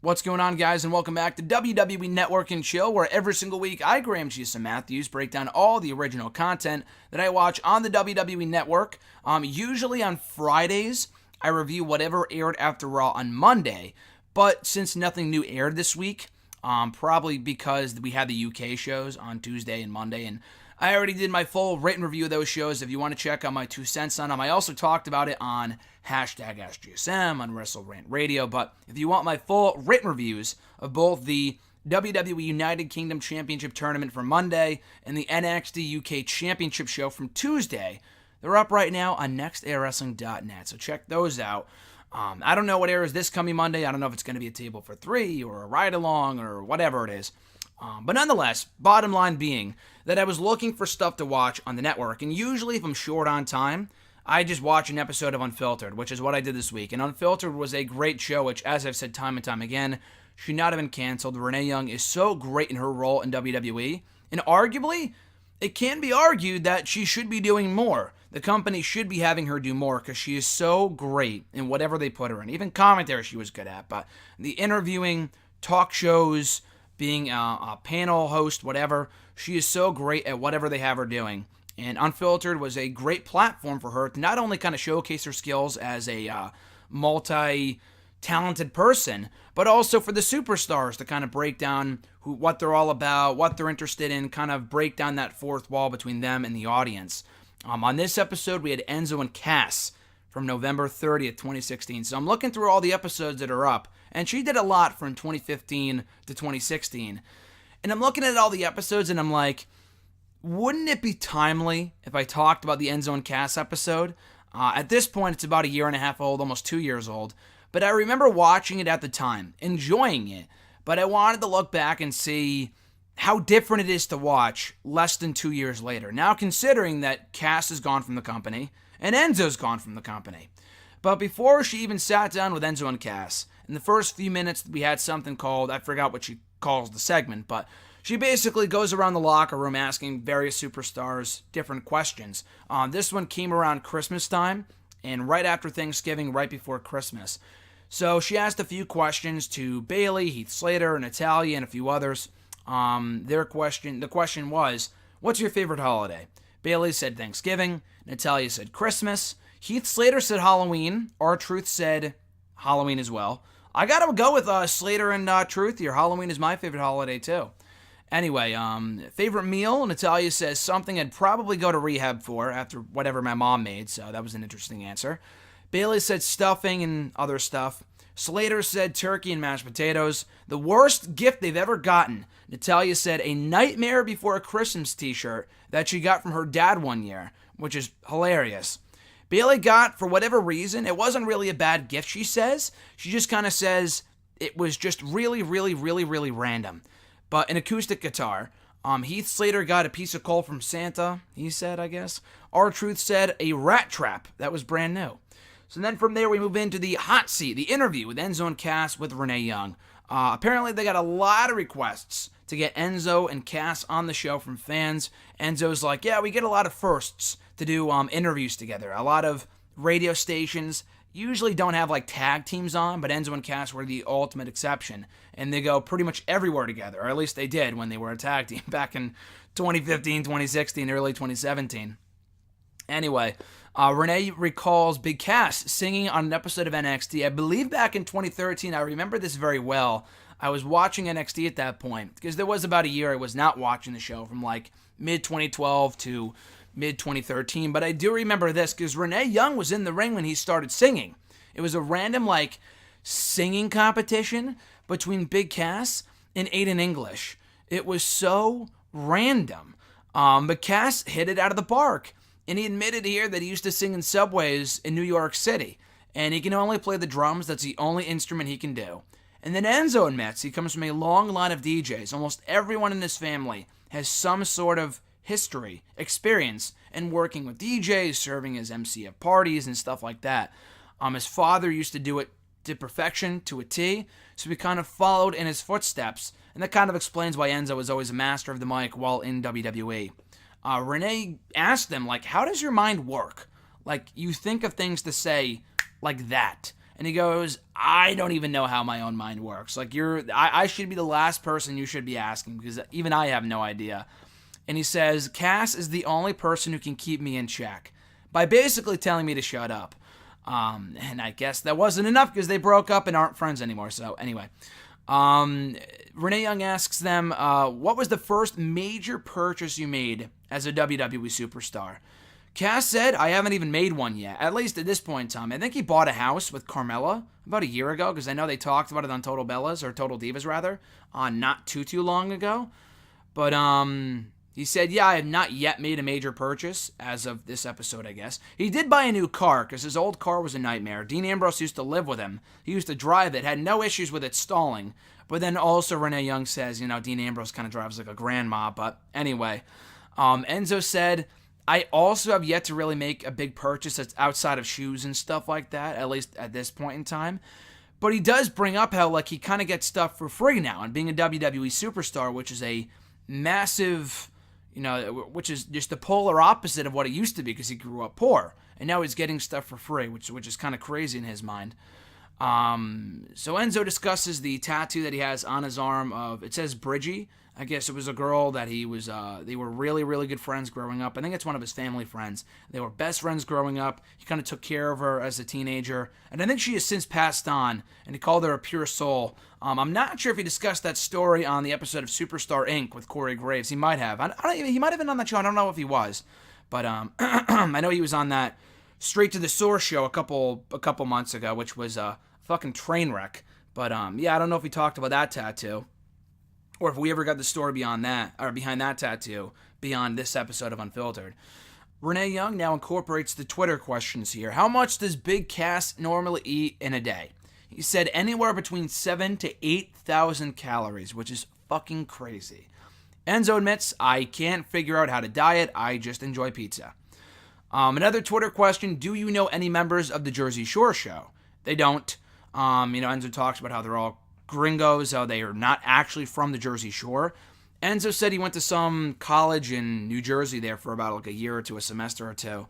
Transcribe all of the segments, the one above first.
What's going on, guys, and welcome back to WWE Network and Chill, where every single week I, Graham Jason Matthews, break down all the original content that I watch on the WWE Network. Usually on Fridays, I review whatever aired after Raw on Monday, but since nothing new aired this week, probably because we had the UK shows on Tuesday and Monday, and I already did my full written review of those shows. If you want to check out my 2 cents on them, I also talked about it on hashtag AskGSM on WrestleRant Radio. But if you want my full written reviews of both the WWE United Kingdom Championship Tournament from Monday and the NXT UK Championship show from Tuesday, they're up right now on nextairwrestling.net. So check those out. I don't know what airs this coming Monday. I don't know if it's going to be a table for 3 or a ride-along or whatever it is. But nonetheless, bottom line being that I was looking for stuff to watch on the network, and usually if I'm short on time, I just watch an episode of Unfiltered, which is what I did this week. And Unfiltered was a great show, which, as I've said time and time again, should not have been canceled. Renee Young is so great in her role in WWE, and arguably, it can be argued that she should be doing more. The company should be having her do more because she is so great in whatever they put her in. Even commentary she was good at, but the interviewing, talk shows, being a panel host, whatever, she is so great at whatever they have her doing. And Unfiltered was a great platform for her to not only kind of showcase her skills as a multi-talented person, but also for the superstars to kind of break down what they're all about, what they're interested in, kind of break down that fourth wall between them and the audience. On this episode, we had Enzo and Cass from November 30th, 2016. So I'm looking through all the episodes that are up, and she did a lot from 2015 to 2016. And I'm looking at all the episodes, and I'm like, wouldn't it be timely if I talked about the Enzo and Cass episode? At this point, it's about a year and a half old, almost 2 years old. But I remember watching it at the time, enjoying it. But I wanted to look back and see how different it is to watch less than 2 years later. Now, considering that Cass is gone from the company, and Enzo's gone from the company. But before she even sat down with Enzo and Cass, in the first few minutes, we had something called, I forgot what she calls the segment, but she basically goes around the locker room asking various superstars different questions. This one came around Christmas time, and right after Thanksgiving, right before Christmas. So she asked a few questions to Bayley, Heath Slater, Natalya, and a few others. The question was, what's your favorite holiday? Bayley said Thanksgiving, Natalya said Christmas, Heath Slater said Halloween, R-Truth said Halloween as well. I gotta go with Slater and Truth here. Halloween is my favorite holiday too. Anyway, favorite meal, Natalya says something I'd probably go to rehab for after whatever my mom made, so that was an interesting answer. Bayley said stuffing and other stuff. Slater said turkey and mashed potatoes. The worst gift they've ever gotten, Natalya said a Nightmare Before Christmas t-shirt that she got from her dad one year, which is hilarious. Bayley got, for whatever reason, it wasn't really a bad gift, she says. She just kind of says it was just really, really, really, really random. But an acoustic guitar. Heath Slater got a piece of coal from Santa, he said, I guess. R-Truth said a rat trap that was brand new. So then from there we move into the hot seat, the interview with Enzo and Cass with Renee Young. Apparently they got a lot of requests to get Enzo and Cass on the show from fans. Enzo's like, yeah, we get a lot of firsts to do interviews together. A lot of radio stations usually don't have like tag teams on, but Enzo and Cass were the ultimate exception. And they go pretty much everywhere together, or at least they did when they were a tag team back in 2015, 2016, early 2017. Anyway, Renee recalls Big Cass singing on an episode of NXT, I believe back in 2013. I remember this very well. I was watching NXT at that point, because there was about a year I was not watching the show from like mid-2012 to mid-2013. But I do remember this, because Renee Young was in the ring when he started singing. It was a random like singing competition between Big Cass and Aiden English. It was so random. But Cass hit it out of the park. And he admitted here that he used to sing in subways in New York City. And he can only play the drums. That's the only instrument he can do. And then Enzo admits he comes from a long line of DJs. Almost everyone in his family has some sort of history, experience in working with DJs, serving as MC at parties and stuff like that. His father used to do it to perfection, to a T, so he kind of followed in his footsteps. And that kind of explains why Enzo was always a master of the mic while in WWE. Renee asked them, like, how does your mind work? Like, you think of things to say like that. And he goes, I don't even know how my own mind works. Like, I should be the last person you should be asking, because even I have no idea. And he says, Cass is the only person who can keep me in check, by basically telling me to shut up. And I guess that wasn't enough, because they broke up and aren't friends anymore. So anyway, Renee Young asks them, what was the first major purchase you made as a WWE superstar? Cass said, I haven't even made one yet, at least at this point in time. I think he bought a house with Carmella about a year ago, because I know they talked about it on Total Bellas, or Total Divas rather, not too long ago. But he said, yeah, I have not yet made a major purchase as of this episode, I guess. He did buy a new car, because his old car was a nightmare. Dean Ambrose used to live with him. He used to drive it, had no issues with it stalling. But then also Renee Young says, Dean Ambrose kind of drives like a grandma. But anyway, Enzo said, I also have yet to really make a big purchase that's outside of shoes and stuff like that, at least at this point in time. But he does bring up how, like, he kind of gets stuff for free now, and being a WWE superstar, which is a massive, which is just the polar opposite of what it used to be, because he grew up poor, and now he's getting stuff for free, which is kind of crazy in his mind. So Enzo discusses the tattoo that he has on his arm of, it says Bridgie. I guess it was a girl that they were really, really good friends growing up. I think it's one of his family friends. They were best friends growing up. He kind of took care of her as a teenager. And I think she has since passed on, and he called her a pure soul. I'm not sure if he discussed that story on the episode of Superstar Inc. with Corey Graves. He might have. He might have been on that show. I don't know if he was. But I know he was on that Straight to the Source show a couple months ago, which was a fucking train wreck. But yeah, I don't know if he talked about that tattoo, or if we ever got the story beyond that, or behind that tattoo, beyond this episode of Unfiltered. Renee Young now incorporates the Twitter questions here. How much does Big Cass normally eat in a day? He said anywhere between 7,000 to 8,000 calories, which is fucking crazy. Enzo admits, I can't figure out how to diet, I just enjoy pizza. Another Twitter question, do you know any members of the Jersey Shore show? They don't. Enzo talks about how they're all gringos, how they are not actually from the Jersey Shore. Enzo said he went to some college in New Jersey there for about like a year or two, a semester or two.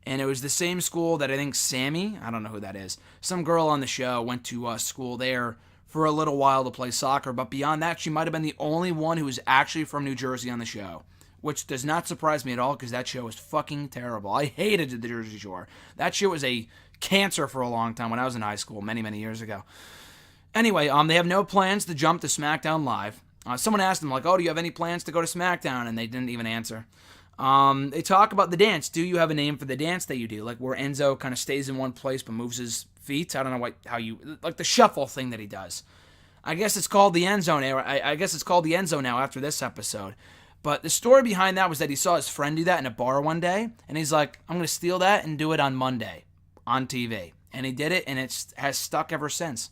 And it was the same school that I think Sammy, I don't know who that is, some girl on the show went to school there for a little while to play soccer. But beyond that, she might have been the only one who was actually from New Jersey on the show, which does not surprise me at all, because that show was fucking terrible. I hated the Jersey Shore. That show was a cancer for a long time when I was in high school, many, many years ago. Anyway, they have no plans to jump to SmackDown Live. Someone asked them, like, do you have any plans to go to SmackDown? And they didn't even answer. They talk about the dance. Do you have a name for the dance that you do? Like where Enzo kind of stays in one place but moves his feet? I don't know like the shuffle thing that he does. I guess it's called the Enzo now. I guess it's called the Enzo now after this episode. But the story behind that was that he saw his friend do that in a bar one day, and he's like, I'm going to steal that and do it on Monday on TV. And he did it, and it has stuck ever since.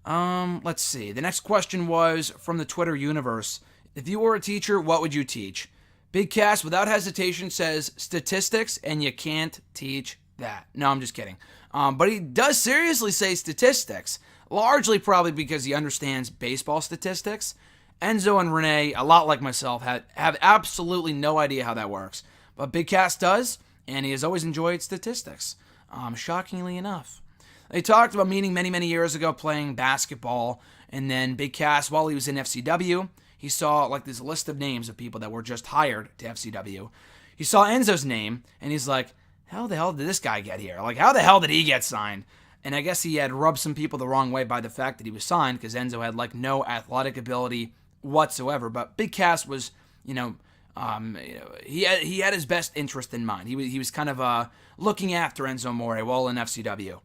Let's see. The next question was from the Twitter universe. If you were a teacher, what would you teach? Big Cass, without hesitation, says statistics, and you can't teach that. No, I'm just kidding. But he does seriously say statistics, largely probably because he understands baseball statistics. Enzo and Renee, a lot like myself, have absolutely no idea how that works. But Big Cass does, and he has always enjoyed statistics, shockingly enough. They talked about meeting many, many years ago playing basketball, and then Big Cass, while he was in FCW, he saw like this list of names of people that were just hired to FCW. He saw Enzo's name, and he's like, how the hell did this guy get here? Like, how the hell did he get signed? And I guess he had rubbed some people the wrong way by the fact that he was signed, because Enzo had like no athletic ability whatsoever. But Big Cass was, he had his best interest in mind. He was kind of looking after Enzo Amore while in FCW.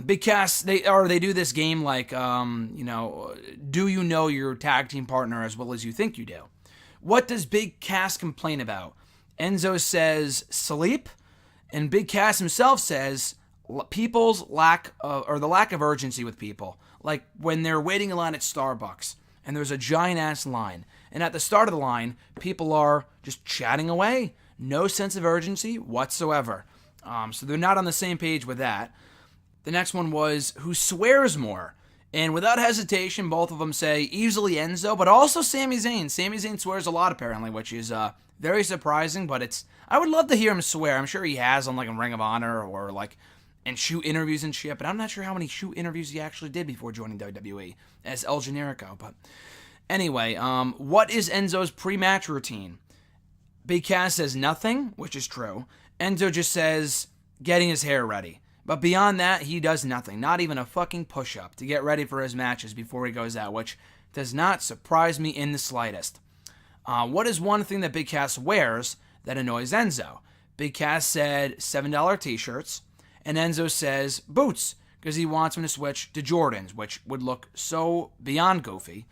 Big Cass, they do this game like, do you know your tag team partner as well as you think you do? What does Big Cass complain about? Enzo says sleep, and Big Cass himself says people's lack of urgency with people. Like when they're waiting in line at Starbucks, and there's a giant-ass line, and at the start of the line, people are just chatting away. No sense of urgency whatsoever. So they're not on the same page with that. The next one was, who swears more? And without hesitation, both of them say easily Enzo, but also Sami Zayn. Sami Zayn swears a lot, apparently, which is very surprising, but I would love to hear him swear. I'm sure he has on like a Ring of Honor or like and shoot interviews and shit, but I'm not sure how many shoot interviews he actually did before joining WWE as El Generico. But anyway, what is Enzo's pre-match routine? Big Cass says nothing, which is true. Enzo just says getting his hair ready. But beyond that, he does nothing. Not even a fucking push-up to get ready for his matches before he goes out, which does not surprise me in the slightest. What is one thing that Big Cass wears that annoys Enzo? Big Cass said $7 t-shirts, and Enzo says boots, because he wants him to switch to Jordans, which would look so beyond goofy.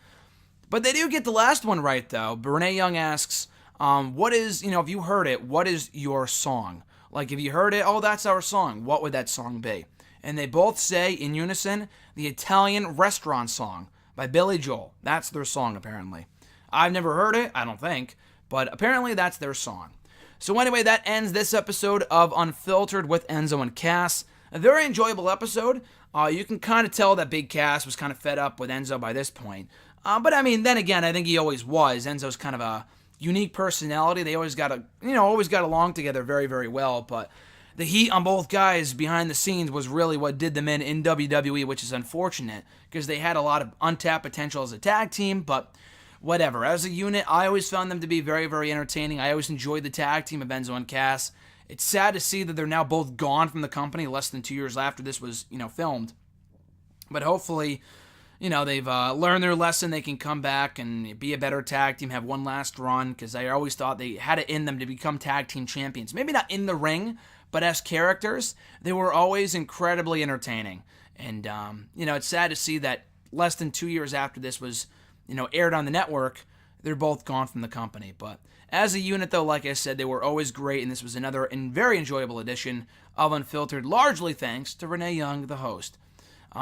But they do get the last one right, though. Renee Young asks, what is, if you heard it, what is your song? Like, if you heard it, oh, that's our song, what would that song be? And they both say, in unison, the Italian Restaurant Song by Billy Joel. That's their song, apparently. I've never heard it, I don't think, but apparently that's their song. So anyway, that ends this episode of Unfiltered with Enzo and Cass. A very enjoyable episode. You can kind of tell that Big Cass was kind of fed up with Enzo by this point. But I mean, then again, I think he always was. Enzo's kind of a unique personality. They always got along together very, very well. But the heat on both guys behind the scenes was really what did them in WWE, which is unfortunate because they had a lot of untapped potential as a tag team. But whatever. As a unit, I always found them to be very, very entertaining. I always enjoyed the tag team of Enzo and Cass. It's sad to see that they're now both gone from the company less than 2 years after this was, filmed. But hopefully, they've learned their lesson. They can come back and be a better tag team, have one last run, because I always thought they had it in them to become tag team champions. Maybe not in the ring, but as characters, they were always incredibly entertaining. And, it's sad to see that less than 2 years after this was, aired on the network, they're both gone from the company. But as a unit, though, like I said, they were always great, and this was another and very enjoyable edition of Unfiltered, largely thanks to Renee Young, the host.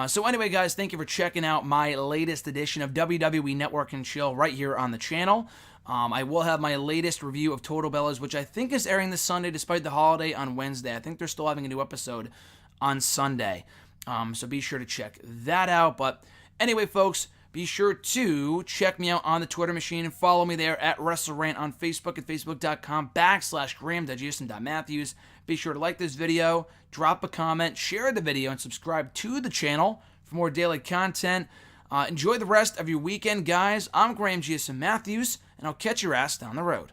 So anyway, guys, thank you for checking out my latest edition of WWE Network and Chill right here on the channel. I will have my latest review of Total Bellas, which I think is airing this Sunday despite the holiday on Wednesday. I think they're still having a new episode on Sunday. So be sure to check that out. But anyway, folks, be sure to check me out on the Twitter machine and follow me there at WrestleRant on Facebook at facebook.com/GrahamDigestion.Matthews. Be sure to like this video, drop a comment, share the video, and subscribe to the channel for more daily content. Enjoy the rest of your weekend, guys. I'm Graham Giason Matthews, and I'll catch your ass down the road.